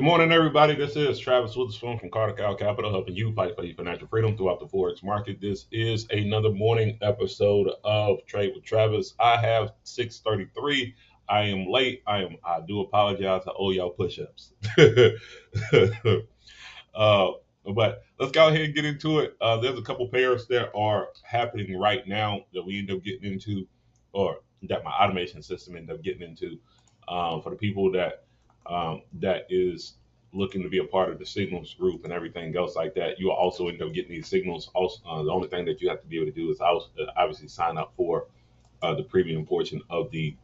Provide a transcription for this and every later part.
Good morning, everybody. This is Travis Witherspoon from Carter Cow Capital, helping you fight for your financial freedom throughout the Forex market. This is another morning episode of Trade with Travis. I have 6:33. I am late. I do apologize. I owe y'all push-ups. uh, but let's go ahead and get into it. There's a couple pairs that are happening right now that we end up getting into, or that my automation system ended up getting into. For the people that is looking to be a part of the signals group and everything else like that, you will also end up getting these signals. Also, the only thing that you have to be able to do is obviously sign up for the premium portion of the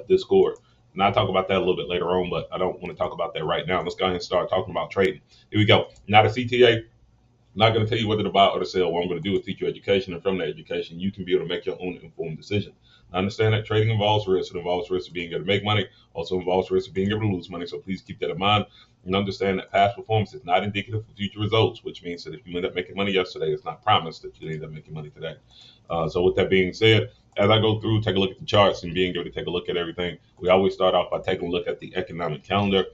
Discord. And I'll talk about that a little bit later on, but I don't want to talk about that right now. Let's go ahead and start talking about trading. Here we go. Not a CTA. Not going to tell you whether to buy or to sell. What I'm going to do is teach you education, and from that education, you can be able to make your own informed decision. I understand that trading involves risk. It involves risk of being able to make money, also involves risk of being able to lose money. So please keep that in mind and understand that past performance is not indicative of future results, which means that if you end up making money yesterday, it's not promised that you end up making money today. So with that being said, as I go through, take a look at the charts and being able to take a look at everything, we always start off by taking a look at the economic calendar.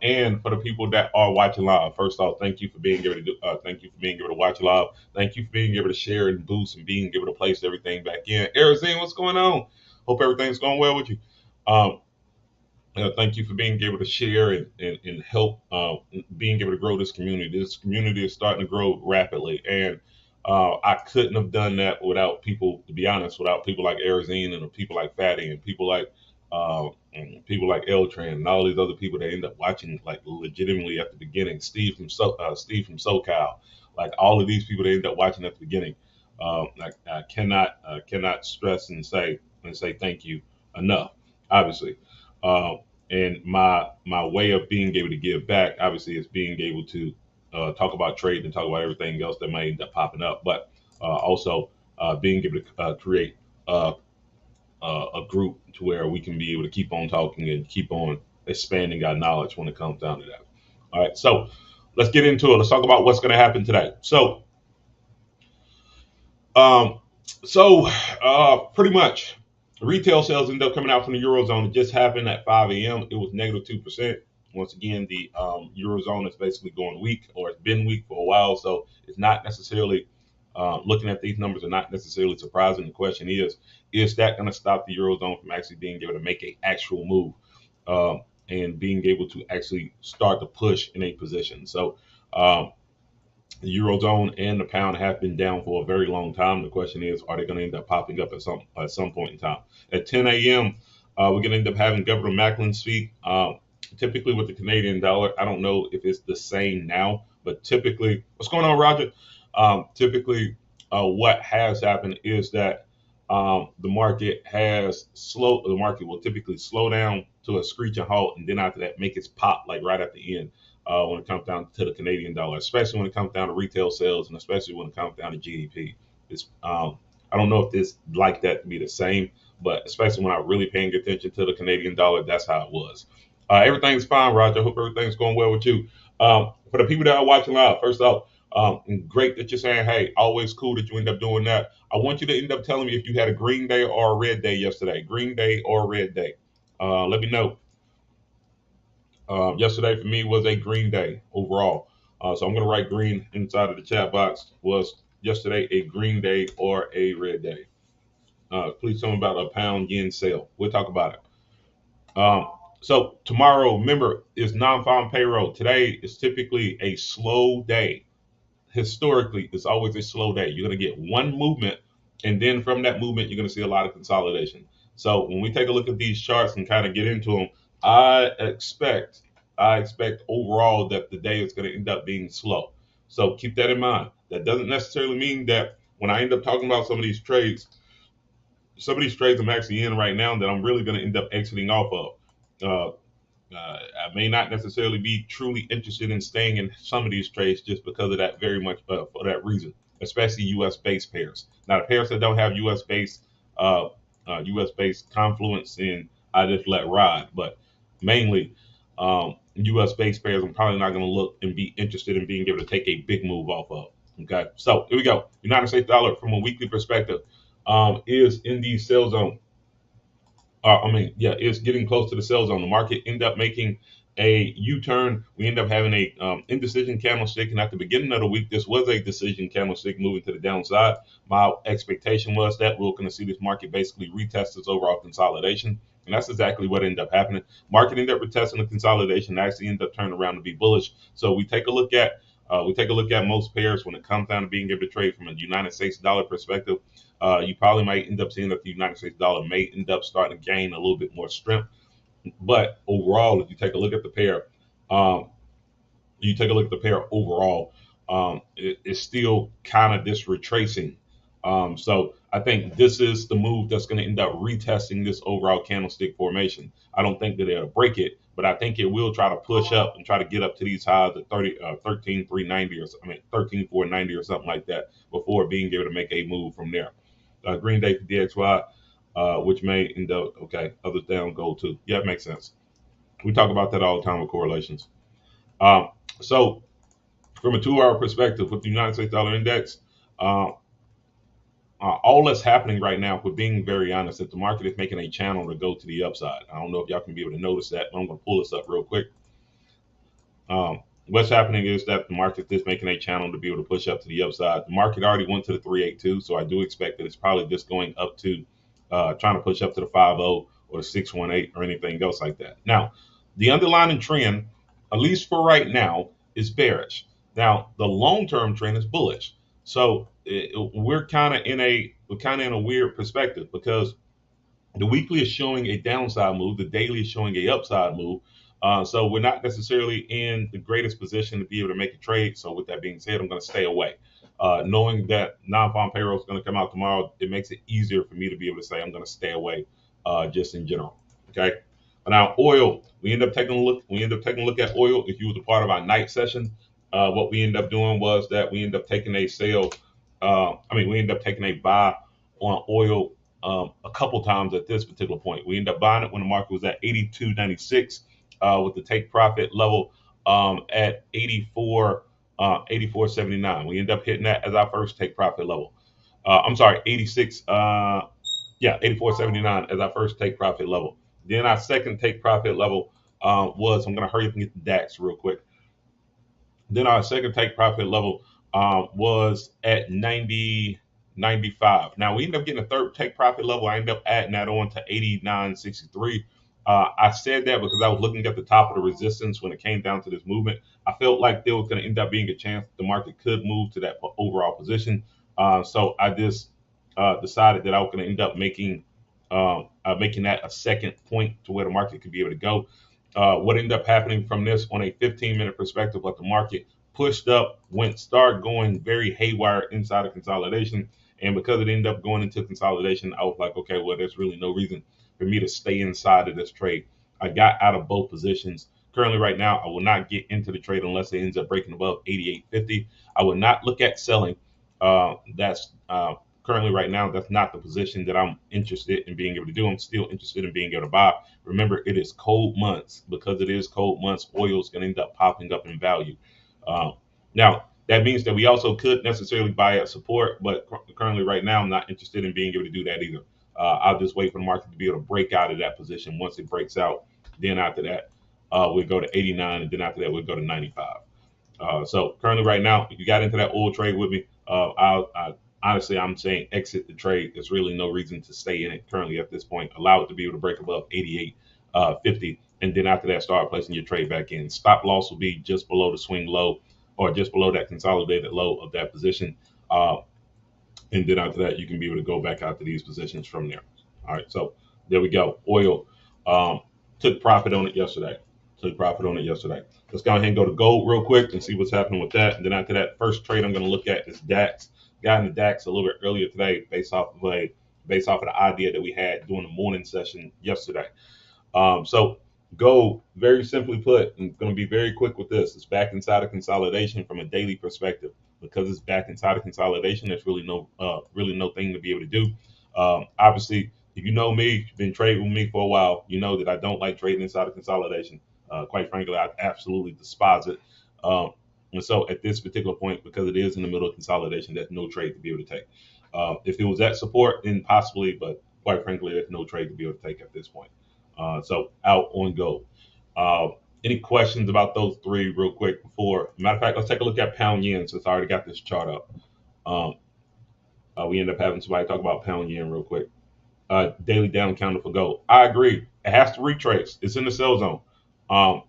And for the people that are watching live, first off, thank you for being able to thank you for being able to watch live. Thank you for being able to share and boost and being able to place everything back in. Arizona, what's going on? Hope everything's going well with you. Um, Thank you for being able to share and help being able to grow this community. This community is starting to grow rapidly, and I couldn't have done that without people. To be honest, without people like Arizine and people like Fatty and people like Eltran and all these other people that end up watching like legitimately at the beginning. Steve from SoCal, like all of these people that end up watching at the beginning. I cannot stress and say thank you enough. Obviously, uh, and my way of being able to give back, obviously, is being able to talk about trade and talk about everything else that might end up popping up, but also being able to create a group to where we can be able to keep on talking and keep on expanding our knowledge when it comes down to that. All right, so let's get into it. Let's talk about what's going to happen today. Um, pretty much, retail sales ended up coming out from the eurozone. It just happened at 5 a.m. It was negative 2%. Once again, the eurozone is basically going weak, or it's been weak for a while. So it's not necessarily looking at these numbers are not necessarily surprising. The question is that going to stop the eurozone from actually being able to make an actual move and being able to actually start to push in a position? So. The eurozone and the pound have been down for a very long time. The question is, are they going to end up popping up at some point in time? At 10 a.m., we're going to end up having Governor Macklin speak. Typically with the Canadian dollar, I don't know if it's the same now, but typically, what's going on, Roger? What has happened is that the market will typically slow down to a screeching halt, and then after that, make its pop like right at the end when it comes down to the Canadian dollar, especially when it comes down to retail sales, and especially when it comes down to GDP. It's I don't know if it's like that to be the same, but especially when I'm really paying attention to the Canadian dollar, that's how it was. Everything's fine, Roger. I hope everything's going well with you. For the people that are watching live, first off, great that you're saying, hey, always cool that you end up doing that. I want you to end up telling me if you had a green day or a red day yesterday. Green day or a red day. Let me know. Yesterday for me was a green day overall. So I'm going to write green inside of the chat box. Was yesterday a green day or a red day? Please tell me about a pound yen sale. We'll talk about it. So tomorrow, remember, is non-farm payroll. Today is typically a slow day. Historically, it's always a slow day. You're going to get one movement, and then from that movement, you're going to see a lot of consolidation. So when we take a look at these charts and kind of get into them, I expect overall that the day is going to end up being slow. So keep that in mind. That doesn't necessarily mean that when I end up talking about some of these trades I'm actually in right now that I'm really going to end up exiting off of. I may not necessarily be truly interested in staying in some of these trades just because of that very much for that reason, especially U.S. based pairs. Now the pairs that don't have U.S. based confluence in, I just let ride, but mainly U.S. based pairs I'm probably not going to look and be interested in being able to take a big move off of. Okay, so here we go. United States dollar from a weekly perspective is in the sell zone. It's getting close to the sell zone. The market ended up making a U-turn. We end up having a indecision candlestick, and at the beginning of the week, this was a decision candlestick moving to the downside. My expectation was that we we're going to see this market basically retest its overall consolidation, and that's exactly what ended up happening. Market ended up retesting the consolidation, and actually ended up turning around to be bullish. So we take a look at most pairs when it comes down to being able to trade from a United States dollar perspective. You probably might end up seeing that the United States dollar may end up starting to gain a little bit more strength. But overall, if you take a look at the pair, um, you take a look at the pair overall, it's still kind of this retracing. So I think this is the move that's going to end up retesting this overall candlestick formation. I don't think that it'll break it, but I think it will try to push up and try to get up to these highs at 13,390 or I mean 13,490 or something like that before being able to make a move from there. Green Day for DXY, which may end up okay. Others down gold too. Yeah, it makes sense. We talk about that all the time with correlations. Um, so from a 2 hour perspective with the United States dollar index, uh, all that's happening right now, for being very honest, that the market is making a channel to go to the upside. I don't know if y'all can be able to notice that, but I'm going to pull this up real quick. What's happening is that the market is making a channel to be able to push up to the upside. The market already went to the 382, so I do expect that it's probably just going up to trying to push up to the 50 or the 618 or anything else like that. Now, the underlying trend, at least for right now, is bearish. Now, the long-term trend is bullish. So we're kind of in a weird perspective because the weekly is showing a downside move. The daily is showing a upside move. So we're not necessarily in the greatest position to be able to make a trade. So with that being said, I'm going to stay away. Knowing that non-farm payroll is going to come out tomorrow, it makes it easier for me to be able to say I'm going to stay away, just in general. Okay. Now oil, we end up taking a look. We end up taking a look at oil. If you was a part of our night session, what we end up doing was that we end up taking a sale. We end up taking a buy on oil a couple times at this particular point. We ended up buying it when the market was at 82.96 with the take profit level at 84.79. We ended up hitting that as our first take profit level. I'm sorry, 86. Yeah, 84.79 as our first take profit level. Then our second take profit level was, I'm going to hurry up and get the DAX real quick. Then our second take profit level was at 90.95. Now we ended up getting a third take profit level. I ended up adding that on to 89.63. I said that because I was looking at the top of the resistance when it came down to this movement. I felt like there was going to end up being a chance the market could move to that overall position. So I just decided that I was going to end up making that a second point to where the market could be able to go. What ended up happening from this on a 15-minute perspective, what the market pushed up, started going very haywire inside of consolidation. And because it ended up going into consolidation, I was like, okay, well, there's really no reason for me to stay inside of this trade. I got out of both positions. Currently, right now, I will not get into the trade unless it ends up breaking above 88.50. I would not look at selling. That's currently right now, that's not the position that I'm interested in being able to do. I'm still interested in being able to buy. Remember, it is cold months. Because it is cold months, oil is going to end up popping up in value. Uh, Now, that means that we also could necessarily buy at support, but currently right now, I'm not interested in being able to do that either. I'll just wait for the market to be able to break out of that position. Once it breaks out, then after that, we'll go to 89, and then after that, we'll go to 95. So currently, right now, if you got into that oil trade with me, honestly, I'm saying exit the trade. There's really no reason to stay in it currently at this point. Allow it to be able to break above 88.50, and then after that, start placing your trade back in. Stop loss will be just below the swing low, or just below that consolidated low of that position. And then after that, you can be able to go back out to these positions from there. All right, so there we go. Oil took profit on it yesterday. Let's go ahead and go to gold real quick and see what's happening with that. And then after that, first trade I'm going to look at is DAX. Got in the DAX a little bit earlier today, based off of the idea that we had during the morning session yesterday. So gold, very simply put, I'm going to be very quick with this. It's back inside of consolidation from a daily perspective. Because it's back inside of consolidation, there's really no thing to be able to do. Obviously, if you know me, you've been trading with me for a while, you know that I don't like trading inside of consolidation. Quite frankly, I absolutely despise it. And so at this particular point, because it is in the middle of consolidation, there's no trade to be able to take. If it was at support, then possibly, but quite frankly, there's no trade to be able to take at this point. So out on gold. Any questions about those three real quick before? Matter of fact, let's take a look at pound yen since I already got this chart up. Um, we end up having somebody talk about pound yen real quick. Daily down counter for gold. I agree. It has to retrace. It's in the sell zone. Um,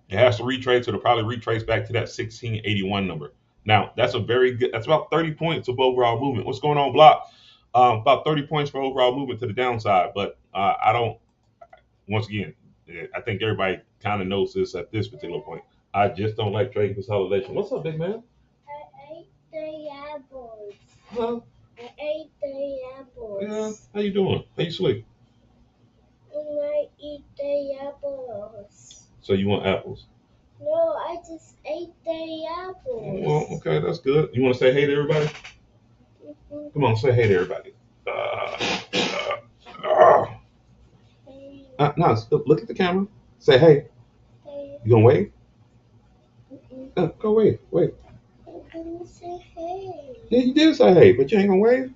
it has to retrace. It'll probably retrace back to that 1681 number. Now, that's a very good, that's about 30 points of overall movement. What's going on, Block? About 30 points for overall movement to the downside. But I don't, once again, I think everybody kind of knows this at this particular point. I just don't like trading consolidation. What's up, big man? I ate the apples. Huh? I ate the apples. Yeah. How you doing? How you sleep? And I eat the apples. So you want apples? No, I just ate the apples. Well, okay, that's good. You want to say hey to everybody? Come on, say hey to everybody. No, look at the camera. Say hey. Hey. You gonna wave? Go wave. Wave. I'm gonna say hey. Yeah, you did say hey, but you ain't gonna wave.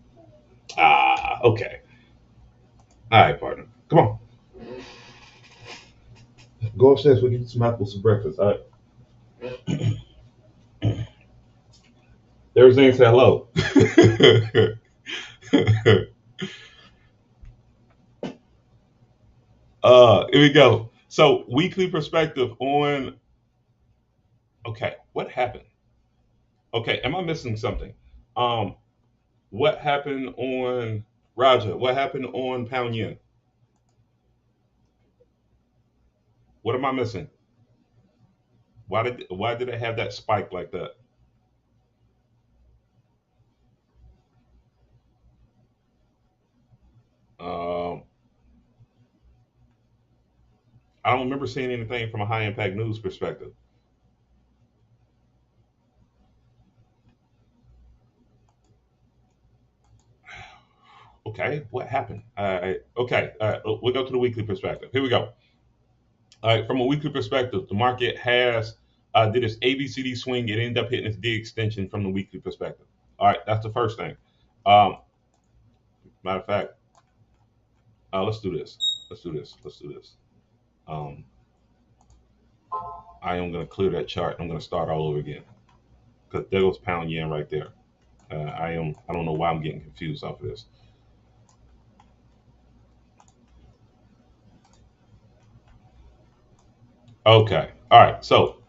Okay. All right, partner. Come on. Go upstairs. We'll get you some apples for breakfast. All right. Everything say hello. Here we go. So weekly perspective on. Okay, what happened? Okay, am I missing something? Um, what happened on Raja? What happened on Pound Yen? What am I missing? Why did it have that spike like that? Um, I don't remember seeing anything from a high impact news perspective. Okay, what happened? Okay, we'll go to the weekly perspective. Here we go. All right, from a weekly perspective, the market has did its ABCD swing. It ended up hitting its D extension from the weekly perspective. All right, that's the first thing. Um, Matter of fact, let's do this. Let's do this. Let's do this. Um, I am going to clear that chart. I'm going to start all over again because there goes pound yen right there. I don't know why I'm getting confused off of this. Okay. All right. So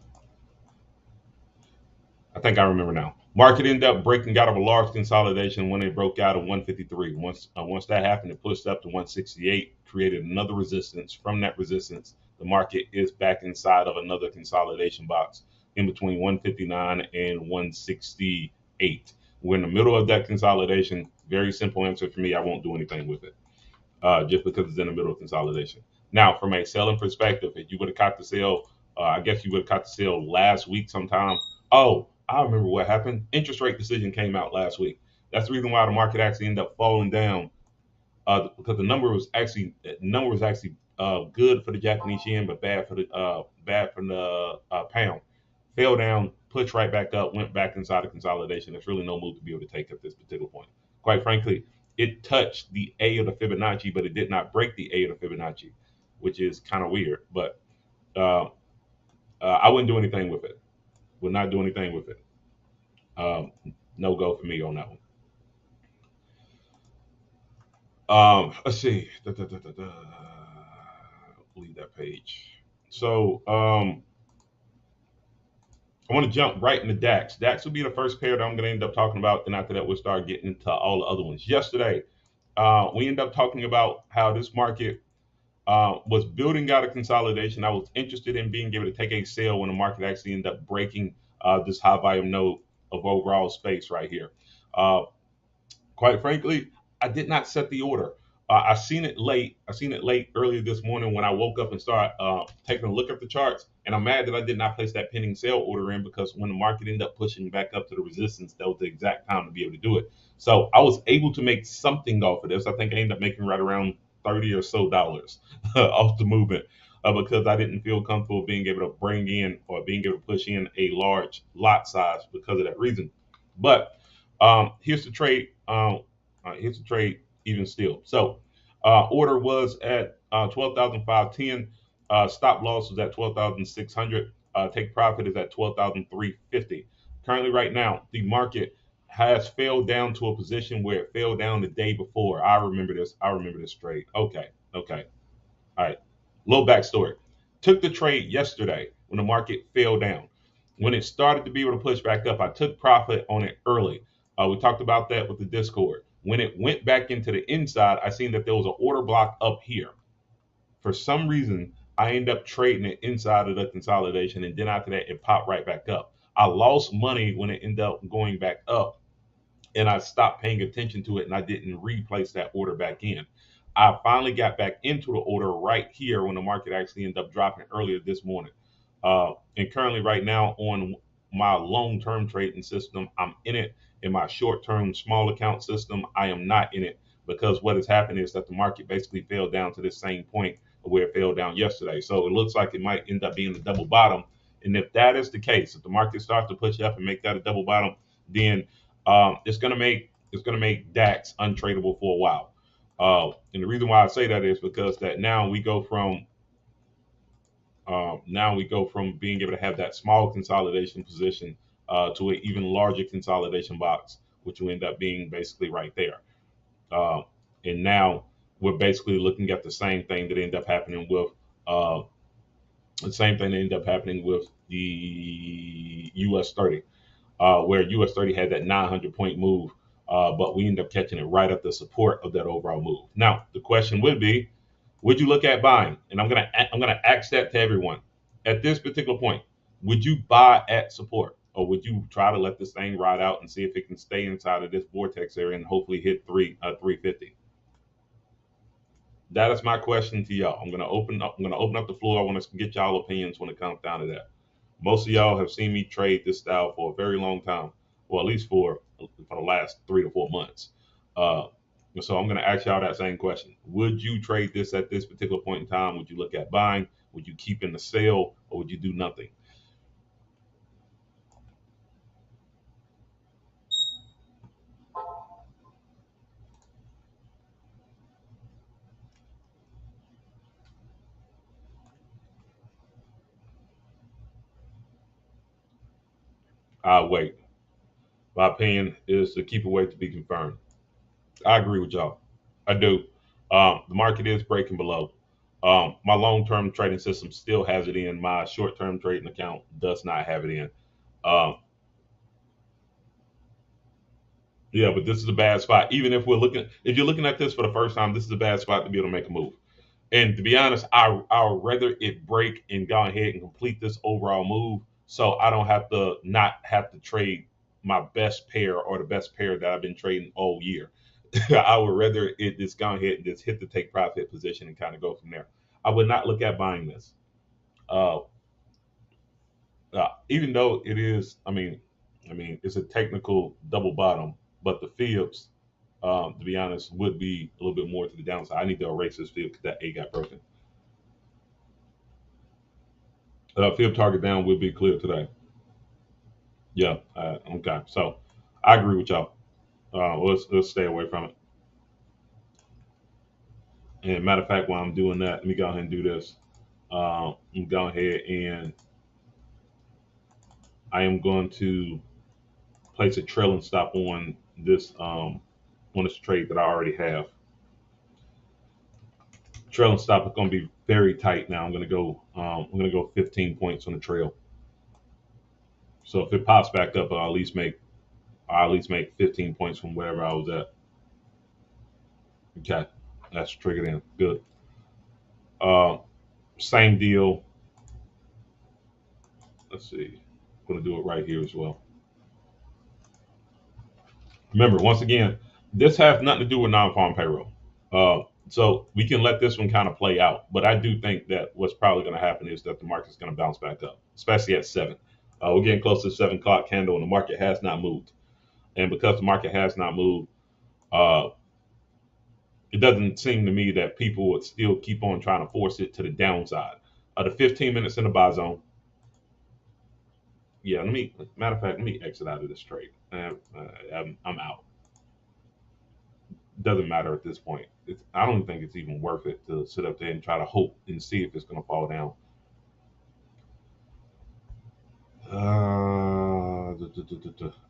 I think I remember now. Market ended up breaking out of a large consolidation when it broke out of 153. Once that happened, it pushed up to 168, created another resistance. From that resistance, the market is back inside of another consolidation box in between 159 and 168. We're in the middle of that consolidation. Very simple answer for me. I won't do anything with it, just because it's in the middle of consolidation. Now, from a selling perspective, if you would have caught the sale, I guess you would have caught the sale last week sometime. Oh, I remember what happened. Interest rate decision came out last week. That's the reason why the market actually ended up falling down, because the number was actually good for the Japanese yen, but bad for the pound. Fell down, pushed right back up, went back inside of consolidation. There's really no move to be able to take at this particular point. Quite frankly, it touched the A of the Fibonacci, but it did not break the A of the Fibonacci, which is kind of weird. But uh, I wouldn't do anything with it. Would not do anything with it. Um, no go for me on that one. Let's see. Leave that page. So I want to jump right into DAX. DAX will be the first pair that I'm going to end up talking about. Then after that, we'll start getting into all the other ones. Yesterday, we end up talking about how this market was building out a consolidation. I was interested in being able to take a sale when the market actually ended up breaking this high volume node of overall space right here. Uh, Quite frankly, I did not set the order. I seen it late. I seen it late earlier this morning when I woke up and started taking a look at the charts. And I'm mad that I did not place that pending sale order in because when the market ended up pushing back up to the resistance, that was the exact time to be able to do it. So I was able to make something off of this. I think I ended up making right around $30 or so off the movement because I didn't feel comfortable being able to bring in or being able to push in a large lot size because of that reason. But here's the trade. Here's the trade even still. So order was at 12,510. Stop loss was at 12,600. Take profit is at 12,350. Currently, right now, the market has fell down to a position where it fell down the day before. I remember this. I remember this trade. Okay. Okay. All right. Little backstory. Took the trade yesterday when the market fell down. When it started to be able to push back up, I took profit on it early. We talked about that with the Discord. When it went back into the inside, I seen that there was an order block up here. For some reason, I end up trading it inside of the consolidation, and then after that, it popped right back up. I lost money when it ended up going back up, and I stopped paying attention to it, and I didn't replace that order back in. I finally got back into the order right here when the market actually ended up dropping earlier this morning. And currently, right now, on my long-term trading system, I'm in it. In my short-term small account system, I am not in it because what has happened is that the market basically fell down to this same point where it fell down yesterday. So it looks like it might end up being a double bottom. And if that is the case, if the market starts to push up and make that a double bottom, then it's gonna make DAX untradeable for a while. And the reason why I say that is because that now we go from being able to have that small consolidation position to an even larger consolidation box, which will end up being basically right there. Uh, and now we're basically looking at the same thing that ended up happening with uh, the US 30, where US 30 had that 900-point move, but we ended up catching it right at the support of that overall move. Now the question would be, would you look at buying? And I'm gonna ask that to everyone at this particular point. Would you buy at support, or would you try to let this thing ride out and see if it can stay inside of this vortex area and hopefully hit 350? That is my question to y'all. I'm gonna open up the floor. I want to get y'all opinions when it comes down to that. Most of y'all have seen me trade this style for a very long time, well, at least for the last 3 to 4 months. Uh, so I'm going to ask y'all that same question. Would you trade this at this particular point in time? Would you look at buying? Would you keep in the sale, or would you do nothing? I'll wait. My opinion is to keep away to be confirmed. I agree with y'all. I do. The market is breaking below. My long-term trading system still has it in. My short-term trading account does not have it in. Um, yeah, but this is a bad spot. Even if you're looking at this for the first time, this is a bad spot to be able to make a move. And to be honest, I'll rather it break and go ahead and complete this overall move, so I don't have to not have to trade my best pair or the best pair that I've been trading all year. I would rather it just go ahead and just hit the take profit position and kind of go from there. I would not look at buying this. Uh, Even though it is, I mean, it's a technical double bottom, but the fibs, to be honest, would be a little bit more to the downside. I need to erase this fib because that A got broken. Fib target down would be clear today. Yeah. Okay. So I agree with y'all. Let's stay away from it. And matter of fact, while I'm doing that, let me go ahead and do this. I'm go ahead and I am going to place a trailing stop on this trade that I already have. Trailing stop is going to be very tight now. I'm going to go 15 points on the trail. So if it pops back up, I'll at least make 15 points from wherever I was at. Okay, that's triggered in. Good. Uh, Same deal. Let's see. I'm going to do it right here as well. Remember, once again, this has nothing to do with non-farm payroll. So we can let this one kind of play out. But I do think that what's probably going to happen is that the market's going to bounce back up, especially at 7. We're getting close to the 7 o'clock candle, and the market has not moved. And because the market has not moved, uh, it doesn't seem to me that people would still keep on trying to force it to the downside. The 15 minutes in the buy zone. Yeah, matter of fact, let me exit out of this trade. I'm out. doesn't matter at this point. I don't think it's even worth it to sit up there and try to hope and see if it's going to fall down.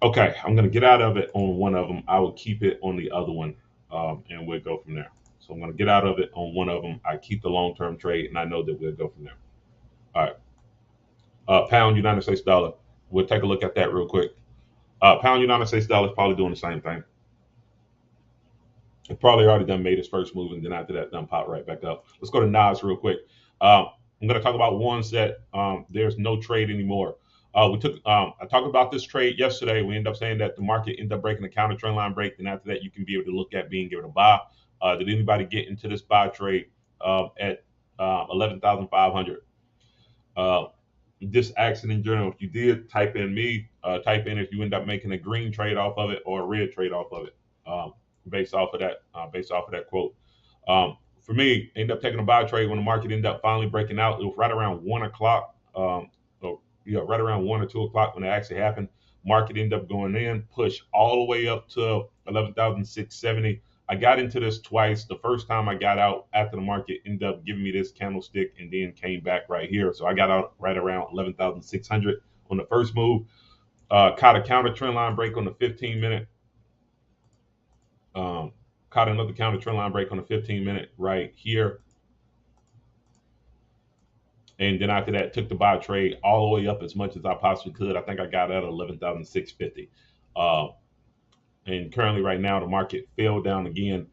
Okay, I'm going to get out of it on one of them. I will keep it on the other one, and we'll go from there. So I'm going to get out of it on one of them. I keep the long term trade, and I know that we'll go from there. All right. Pound United States dollar. We'll take a look at that real quick. Pound United States dollar is probably doing the same thing. It probably already done made its first move, and then after that, done pop right back up. Let's go to Nas real quick. I'm going to talk about ones that there's no trade anymore. I talked about this trade yesterday. We ended up saying that the market ended up breaking the counter trend line break. Then after that, you can be able to look at being able to buy. Did anybody get into this buy trade at 11,500? This accident journal, if you did, type in me. Type in if you end up making a green trade off of it or a red trade off of it. Based off of that quote. For me, ended up taking a buy trade when the market ended up finally breaking out. It was right around 1 o'clock. Right around 1 or 2 o'clock when it actually happened. Market ended up going in, push all the way up to 11,670. I got into this twice. The first time I got out after the market ended up giving me this candlestick and then came back right here. So I got out right around 11,600 on the first move. Caught a counter trend line break on the 15 minute. Caught another counter trend line break on the 15 minute right here. And then after that, took the buy trade all the way up as much as I possibly could. I think I got out at 11,650. And currently, right now, the market fell down again.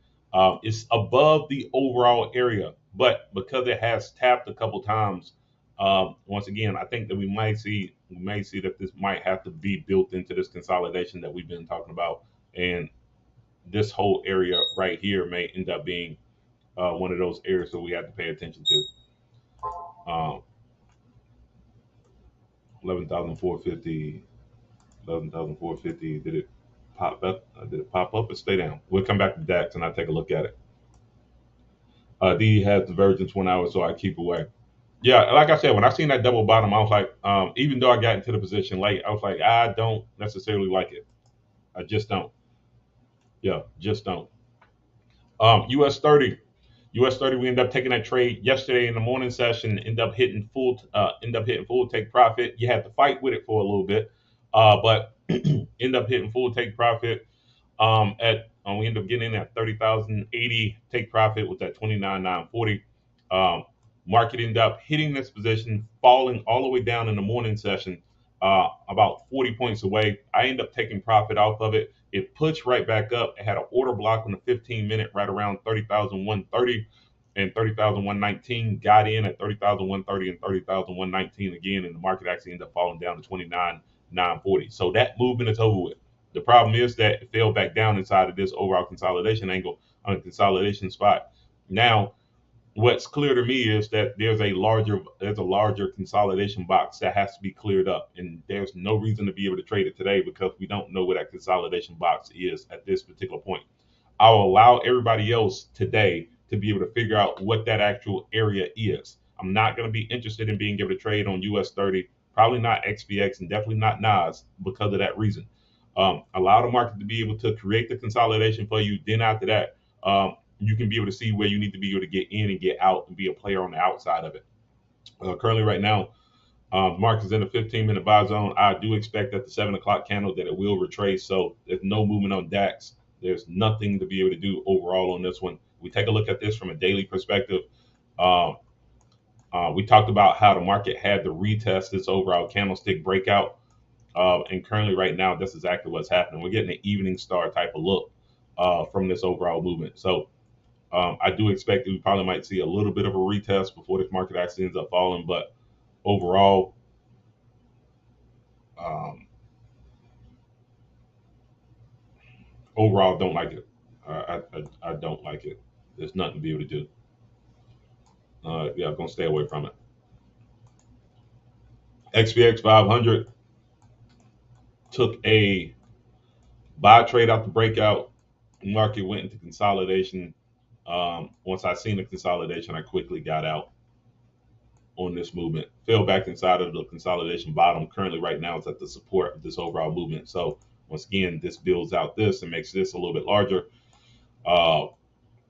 It's above the overall area, but because it has tapped a couple times, once again, I think that we may see that this might have to be built into this consolidation that we've been talking about, and this whole area right here may end up being one of those areas that we have to pay attention to. 11,450, 11,450. Did it pop up? Did it pop up or stay down? We'll come back to DAX and I'll take a look at it. D has divergence 1 hour, so I keep away. Yeah, like I said, when I seen that double bottom, I was like, even though I got into the position late, I was like, I don't necessarily like it. I just don't. Yeah, just don't. US 30. US 30, we ended up taking that trade yesterday in the morning session, end up hitting full take profit. You had to fight with it for a little bit, but end up hitting full take profit. At We end up getting in at 30,080 take profit with that 29,940. Market ended up hitting this position, falling all the way down in the morning session, about 40 points away. I ended up taking profit off of it. It pushed right back up. It had an order block on the 15 minute right around 30,130 and 30,119. Got in at 30,130 and 30,119 again, and the market actually ended up falling down to 29,940. So that movement is over with. The problem is that it fell back down inside of this overall consolidation angle on a consolidation spot. Now, what's clear to me is that there's a larger consolidation box that has to be cleared up, and there's no reason to be able to trade it today because we don't know where that consolidation box is at this particular point. I'll allow everybody else today to be able to figure out what that actual area is. I'm not going to be interested in being able to trade on US 30, probably not XPX, and definitely not NAS because of that reason. Allow the market to be able to create the consolidation for you. Then after that, you can be able to see where you need to be able to get in and get out and be a player on the outside of it. Currently, right now, market is in the 15-minute buy zone. I do expect at the 7 o'clock candle that it will retrace. So there's no movement on DAX. There's nothing to be able to do overall on this one. We take a look at this from a daily perspective. We talked about how the market had to retest this overall candlestick breakout. And currently, right now, that's exactly what's happening. We're getting an evening star type of look from this overall movement. So I do expect that we probably might see a little bit of a retest before this market actually ends up falling. But overall, don't like it. I don't like it. There's nothing to be able to do. Yeah, I'm gonna stay away from it. XPX 500 took a buy trade out the breakout. Market went into consolidation. Once I seen the consolidation, I quickly got out on this movement. Fell back inside of the consolidation bottom. Currently, right now, it's at the support of this overall movement. So once again, this builds out this and makes this a little bit larger. uh,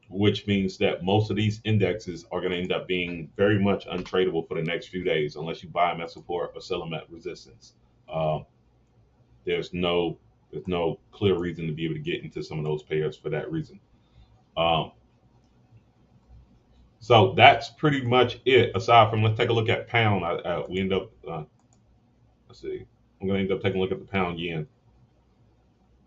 which means that most of these indexes are going to end up being very much untradeable for the next few days unless you buy them at support or sell them at resistance. Uh, there's no there's no clear reason to be able to get into some of those pairs for that reason. Um, so that's pretty much it. Aside from, let's take a look at pound. We end up let's see. I'm going to end up taking a look at the pound yen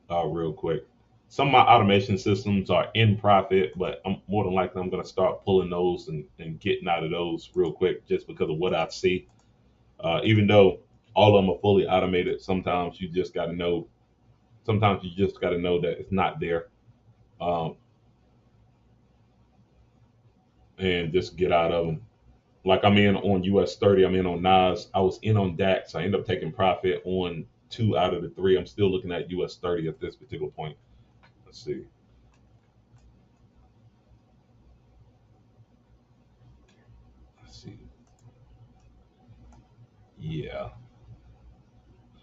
real quick. Some of my automation systems are in profit, but I'm more than likely I'm going to start pulling those and getting out of those real quick just because of what I see. Even though all of them are fully automated, sometimes you just got to know. Sometimes you just got to know that it's not there, um, and just get out of them. Like I'm in on US 30, I'm in on Nas. I was in on DAX. I ended up taking profit on two out of the three. I'm still looking at US 30 at this particular point. Let's see. Let's see. Yeah.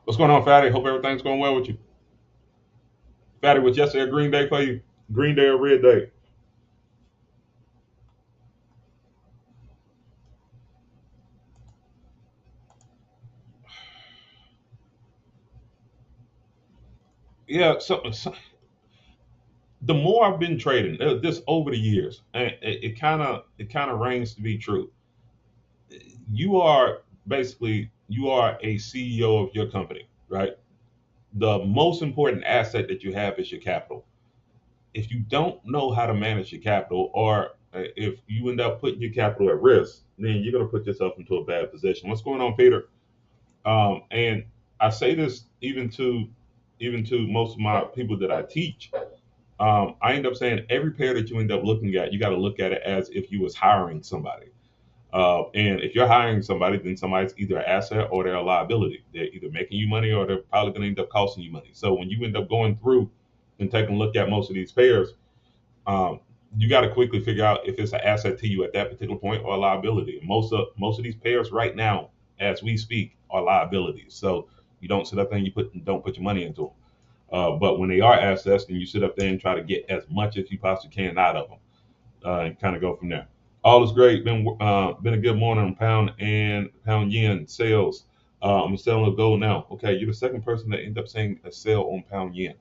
What's going on, Fatty? Hope everything's going well with you. Fatty, was yesterday a green day for you? Green day or red day? Yeah. So the more I've been trading, this over the years, and it kind of rings to be true. You are basically you are a CEO of your company, right? The most important asset that you have is your capital. If you don't know how to manage your capital, or if you end up putting your capital at risk, then you're going to put yourself into a bad position. What's going on, Peter? And I say this even to most of my people that I teach. I end up saying every pair that you end up looking at, you got to look at it as if you was hiring somebody. And if you're hiring somebody, then somebody's either an asset or they're a liability. They're either making you money or they're probably going to end up costing you money. So when you end up going through and taking a look at most of these pairs, um, you got to quickly figure out if it's an asset to you at that particular point or a liability. Most of these pairs right now, as we speak, are liabilities. So you don't sit up there and don't put your money into them. But when they are assets, then you sit up there and try to get as much as you possibly can out of them, and kind of go from there. All is great. Been a good morning on pound yen sales. I'm selling a gold now. Okay, you're the second person that ended up saying a sale on pound yen.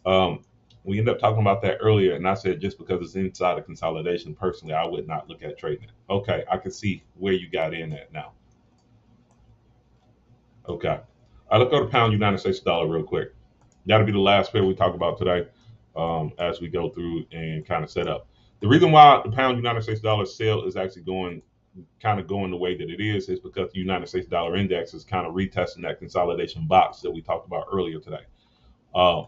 Um, we ended up talking about that earlier, and I said just because it's inside of consolidation, personally, I would not look at trading it. Okay, I can see where you got in at now. Okay, let's go to pound United States dollar real quick. That'll be the last pair we talk about today, as we go through and kind of set up. The reason why the pound United States dollar sale is actually going the way that it is because the United States dollar index is kind of retesting that consolidation box that we talked about earlier today. Uh,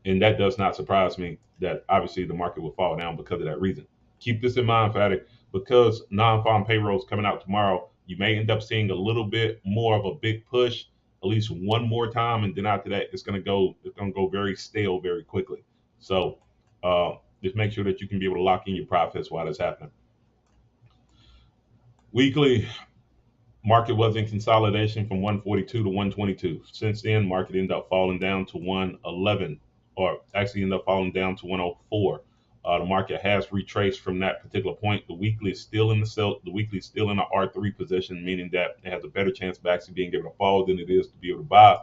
and that does not surprise me that obviously the market will fall down because of that reason. Keep this in mind, Fatty, because non-farm payrolls coming out tomorrow. You may end up seeing a little bit more of a big push, at least one more time, and then after that, it's gonna go very stale very quickly. So just make sure that you can be able to lock in your profits while that's happening. Weekly, market was in consolidation from 142 to 122. Since then, market ended up falling down to 111, or actually ended up falling down to 104. The market has retraced from that particular point. The weekly is still in the sell. The weekly is still in the R3 position, meaning that it has a better chance of actually being able to fall than it is to be able to buy.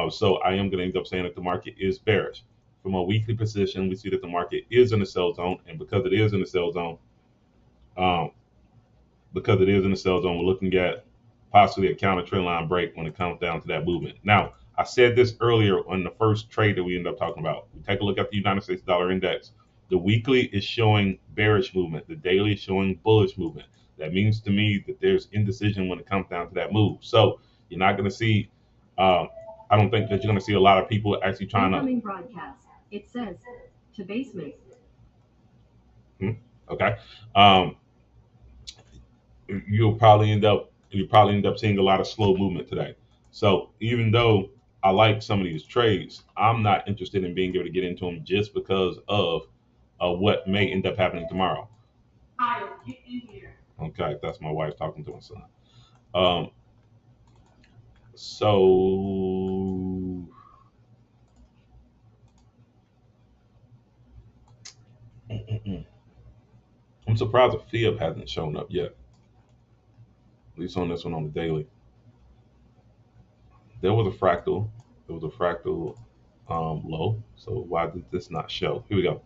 So I am going to end up saying that the market is bearish. From a weekly position, we see that the market is in the sell zone, and um, because it is in the sell zone, we're looking at possibly a counter trend line break when it comes down to that movement. Now, I said this earlier on the first trade that we ended up talking about. We take a look at the United States dollar index. The weekly is showing bearish movement. The daily is showing bullish movement. That means to me that there's indecision when it comes down to that move. So you're not going to see. Uh, I don't think that you're going to see a lot of people actually trying Incoming broadcast. It says to basement. Hmm, okay. Um, you'll probably end up seeing a lot of slow movement today. So even though I like some of these trades, I'm not interested in being able to get into them just because of what may end up happening tomorrow. Okay, that's my wife talking to my son. Um, so I'm surprised the fib hasn't shown up yet. At least on this one on the daily. There was a fractal. There was a fractal low. So why did this not show? Here we go.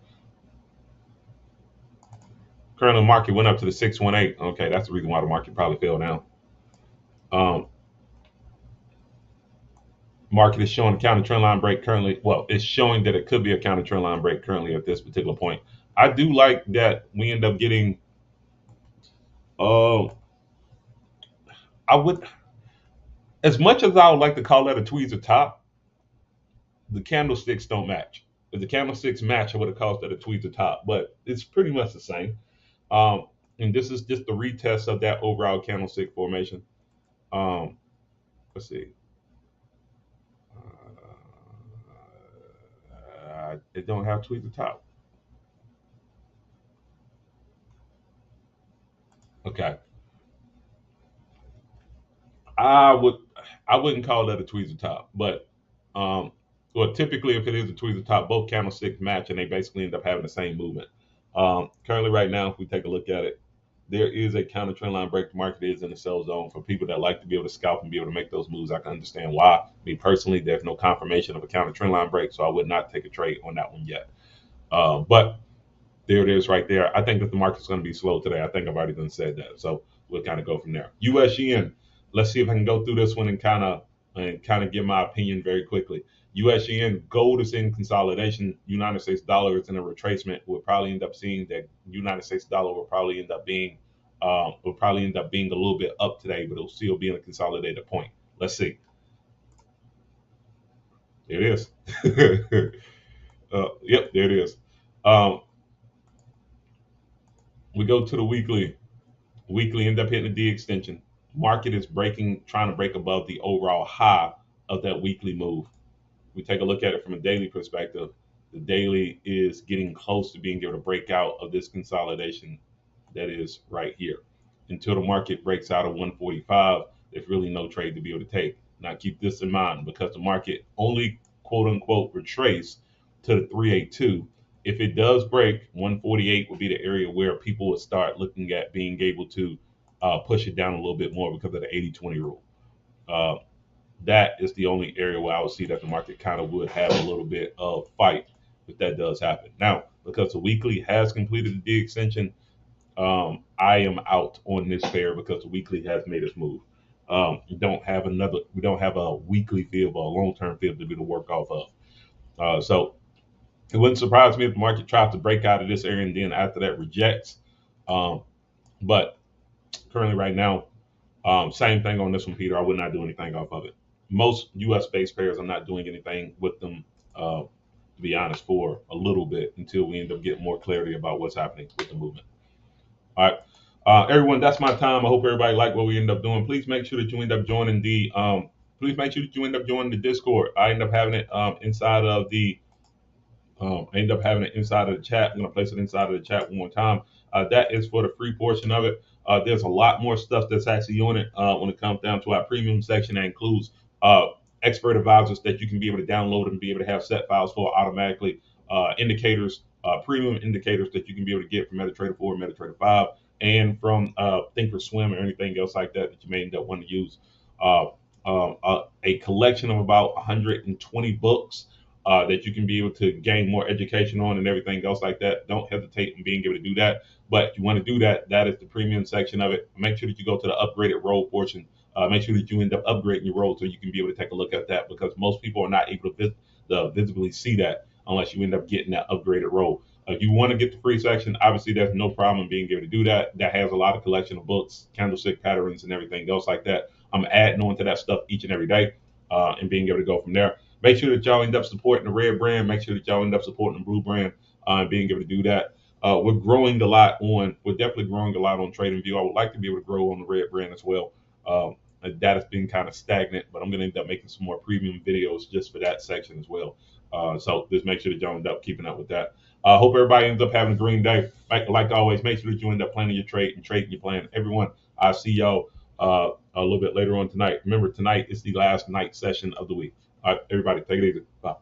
Currently, the market went up to the 618. Okay, that's the reason why the market probably fell down. Um, market is showing a counter trend line break currently. Well, it's showing that it could be a counter trend line break currently at this particular point. I do like that we end up getting. Uh, I would, as much as I would like to call that a tweezer top, the candlesticks don't match. If the candlesticks match, I would have called that a tweezer top, but it's pretty much the same. Um, and this is just the retest of that overall candlestick formation. Um, let's see. It don't have tweezer top. Okay. I would I wouldn't call that a tweezer top, but well, typically if it is a tweezer top, both candlesticks match and they basically end up having the same movement. Currently, right now, if we take a look at it, there is a counter trend line break. The market is in the sell zone for people that like to be able to scalp and be able to make those moves. I can understand why. Me personally, there's no confirmation of a counter trend line break, so I would not take a trade on that one yet. But there it is right there. I think that the market's going to be slow today. I think I've already done said that. So we'll kind of go from there. US yen. Let's see if I can go through this one and kind of give my opinion very quickly. US yen, gold is in consolidation. United States dollar is in a retracement. We'll probably end up seeing that United States dollar will probably end up being a little bit up today, but it'll still be in a consolidated point. Let's see. There it is. Yep, there it is. Um, we go to the weekly. Weekly end up hitting the D extension. Market is trying to break above the overall high of that weekly move. We take a look at it from a daily perspective. The daily is getting close to being able to break out of this consolidation that is right here. Until the market breaks out of 145, there's really no trade to be able to take. Now keep this in mind because the market only quote unquote retrace to the 382. If it does break, 148 would be the area where people would start looking at being able to push it down a little bit more because of the 80-20 rule. Uh, that is the only area where I would see that the market kind of would have a little bit of fight if that does happen. Now, because the weekly has completed the D extension, I am out on this pair because the weekly has made its move. We don't have a weekly fib or a long term fib to be to work off of. So it wouldn't surprise me if the market tries to break out of this area and then after that rejects. But currently, right now, same thing on this one, Peter. I would not do anything off of it. Most U.S. based pairs, I'm not doing anything with them, to be honest, for a little bit until we end up getting more clarity about what's happening with the movement. All right. Everyone, that's my time. I hope everybody liked what we end up doing. Please make sure that you end up joining the Discord. I end up having it inside of the chat. I'm gonna place it inside of the chat one more time. That is for the free portion of it. There's a lot more stuff that's actually on it when it comes down to our premium section. That includes expert advisors that you can be able to download and be able to have set files for automatically. Indicators, premium indicators that you can be able to get from MetaTrader 4, MetaTrader 5, and from Thinkorswim or anything else like that that you may end up wanting to use. A collection of about 120 books that you can be able to gain more education on and everything else like that. Don't hesitate in being able to do that. But if you want to do that, that is the premium section of it. Make sure that you go to the upgraded role portion. Make sure that you end up upgrading your role so you can be able to take a look at that because most people are not able to visibly see that unless you end up getting that upgraded role. If you want to get the free section, obviously there's no problem being able to do that. That has a lot of collection of books, candlestick patterns, and everything else like that. I'm adding on to that stuff each and every day and being able to go from there. Make sure that y'all end up supporting the red brand. Make sure that y'all end up supporting the blue brand and being able to do that. We're definitely growing a lot on TradingView. I would like to be able to grow on the red brand as well. That has been kind of stagnant, but I'm going to end up making some more premium videos just for that section as well. So just make sure that y'all end up keeping up with that. Hope everybody ends up having a green day. Like always, make sure that you end up planning your trade and trading your plan. Everyone, I'll see y'all a little bit later on tonight. Remember, tonight is the last night session of the week. All right, everybody, take it easy. Bye.